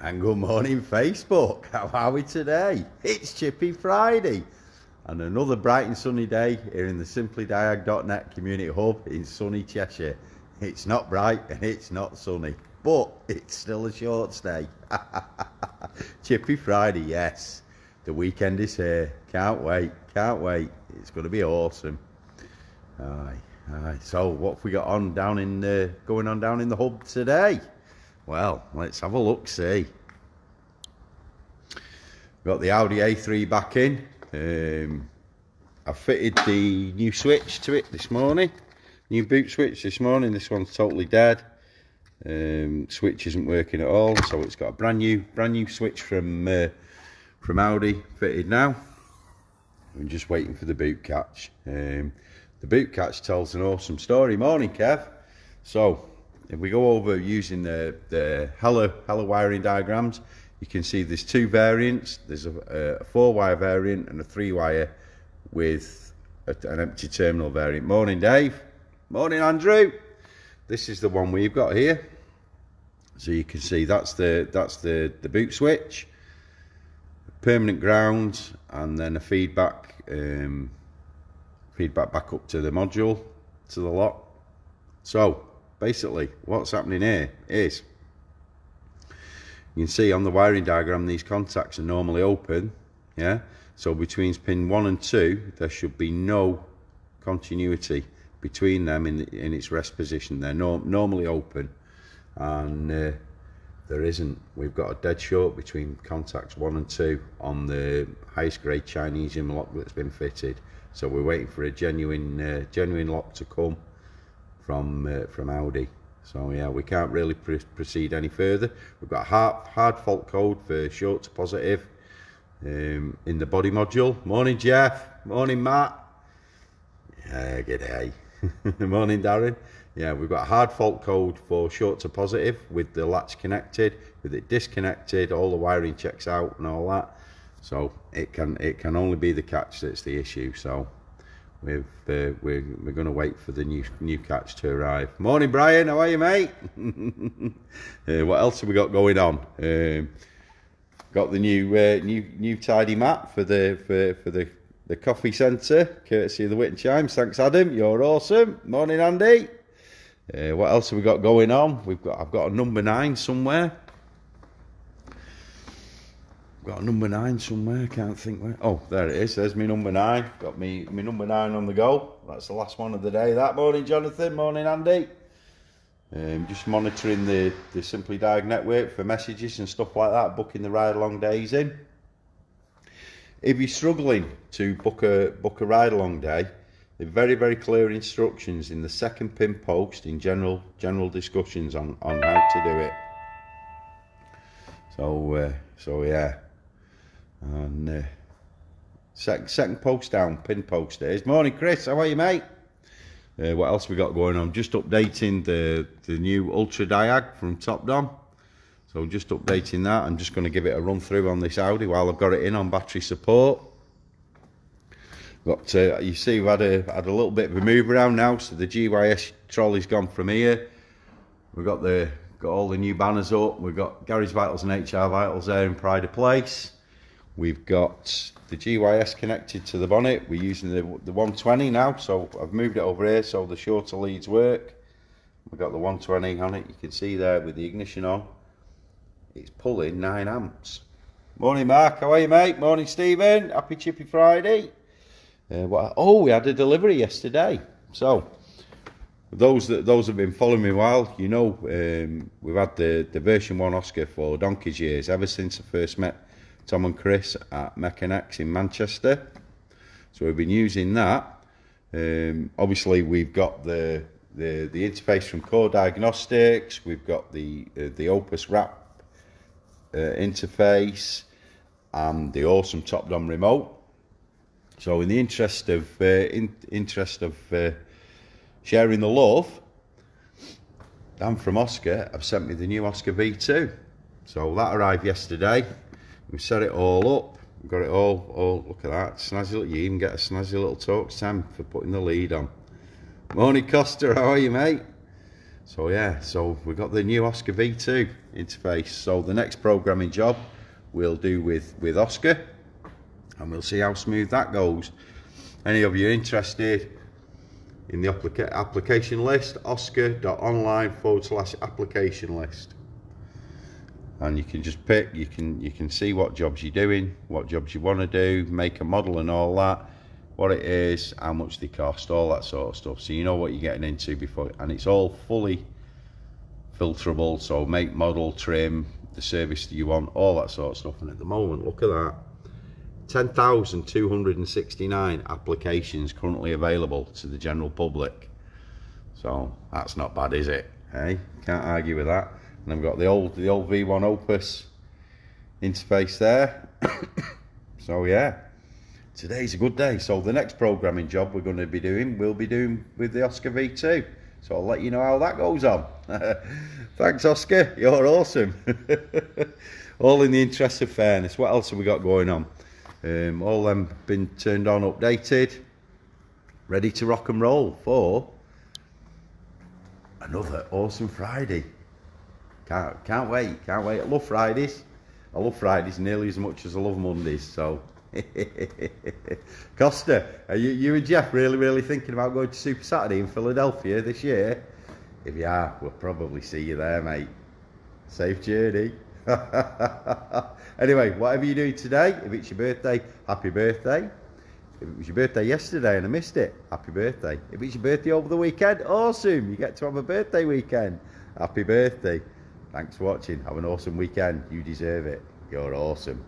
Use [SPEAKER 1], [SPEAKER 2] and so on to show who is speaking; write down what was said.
[SPEAKER 1] And good morning, Facebook. How are we today? It's Chippy Friday and another bright and sunny day here in the SimplyDiag.net Community Hub in sunny Cheshire. It's not bright and it's not sunny, but it's still a short stay. Chippy Friday, yes. The weekend is here. Can't wait, can't wait. It's going to be awesome. Aye. So what have we got on down in going on down in the hub today? Well, let's have a look, see. Got the Audi A3 back in. I fitted the new switch to it this morning. New boot switch this morning. This one's totally dead. Switch isn't working at all, so it's got a brand new switch from Audi fitted now. I'm just waiting for the boot catch. The boot catch tells an awesome story. Morning, Kev. So if we go over using the Hello wiring diagrams, you can see there's two variants. There's a 4-wire variant and a 3-wire with an empty terminal variant. Morning, Dave. Morning, Andrew. This is the one we've got here. So you can see that's the boot switch, permanent ground, and then a feedback back up to the module, to the lock. So basically what's happening here is, you can see on the wiring diagram these contacts are normally open, yeah, so between pin 1 and 2 there should be no continuity between them in its rest position. They're normally open, and there isn't. We've got a dead short between contacts 1 and 2 on the highest grade Chinese lock that's been fitted, so we're waiting for a genuine lock to come from Audi. So yeah, we can't really proceed any further. We've got hard fault code for short to positive in the body module. Morning, Jeff. Morning, Matt. Yeah, g'day. Morning, Darren. Yeah, we've got a hard fault code for short to positive with the latch connected. With it disconnected, all the wiring checks out and all that. So it can only be the catch that's the issue. So we're going to wait for the new catch to arrive. Morning, Brian. How are you, mate? What else have we got going on? Got the new tidy mat for the coffee centre, courtesy of the Witten Chimes. Thanks, Adam. You're awesome. Morning, Andy. What else have we got going on? I've got a number 9 somewhere. Got a number 9 somewhere, can't think where. Oh, there it is. There's my number 9. Got me number 9 on the go. That's the last one of the day. That morning, Jonathan. Morning, Andy. Just monitoring the SimplyDiag network for messages and stuff like that. Booking the ride along days in. If you're struggling to book a ride along day, there are very, very clear instructions in the second pin post in general discussions on how to do it. So yeah. And second post down, pin post is. Morning, Chris. How are you, mate? What else we got going on? Just updating the new Ultra Diag from Top Dom. So just updating that. I'm just going to give it a run through on this Audi while I've got it in on battery support. Got you see we've had a little bit of a move around now. So the GYS trolley's gone from here. We've got all the new banners up. We've got Garage Vitals and HR Vitals there in pride of place. We've got the GYS connected to the bonnet. We're using the 120 now, so I've moved it over here so the shorter leads work. We've got the 120 on it. You can see there with the ignition on. It's pulling 9 amps. Morning, Mark. How are you, mate? Morning, Stephen. Happy Chippy Friday. We had a delivery yesterday. So those have been following me a while, you know, we've had the version 1 Oscar for donkey's years, ever since I first met Tom and Chris at Mechanics in Manchester. So we've been using that. Obviously we've got the interface from Core Diagnostics. We've got the Opus Wrap interface and the awesome Top Dom remote. So in the interest of sharing the love, Dan from Oscar have sent me the new Oscar V2. So that arrived yesterday. We set it all up. We've got it all. Look at that. Snazzy. You even get a snazzy little talk time for putting the lead on. Morning, Costa. How are you, mate? So yeah, so we've got the new Oscar V2 interface. So the next programming job we'll do with Oscar, and we'll see how smooth that goes. Any of you interested in the application list, oscar.online/application list, and you can just pick, you can see what jobs you're doing, what jobs you want to do, make a model and all that, what it is, how much they cost, all that sort of stuff, so you know what you're getting into before. And it's all fully filterable, so make, model, trim, the service that you want, all that sort of stuff. And at the moment, look at that, 10,269 applications currently available to the general public. So that's not bad, is it? Hey, can't argue with that. And I've got the old V1 Opus interface there. So yeah, today's a good day. So the next programming job we're going to be doing, we'll be doing with the Oscar V2. So I'll let you know how that goes on. Thanks, Oscar, you're awesome. All in the interest of fairness. What else have we got going on? All them been turned on, updated, ready to rock and roll for another awesome Friday. Can't wait. I love Fridays. I love Fridays nearly as much as I love Mondays. So Costa, are you and Jeff really thinking about going to Super Saturday in Philadelphia this year? If you are, we'll probably see you there, mate. Safe journey. Anyway, whatever you're doing today, if it's your birthday, happy birthday. If it was your birthday yesterday and I missed it, happy birthday. If it's your birthday over the weekend, awesome, you get to have a birthday weekend. Happy birthday. Thanks for watching. Have an awesome weekend. You deserve it. You're awesome.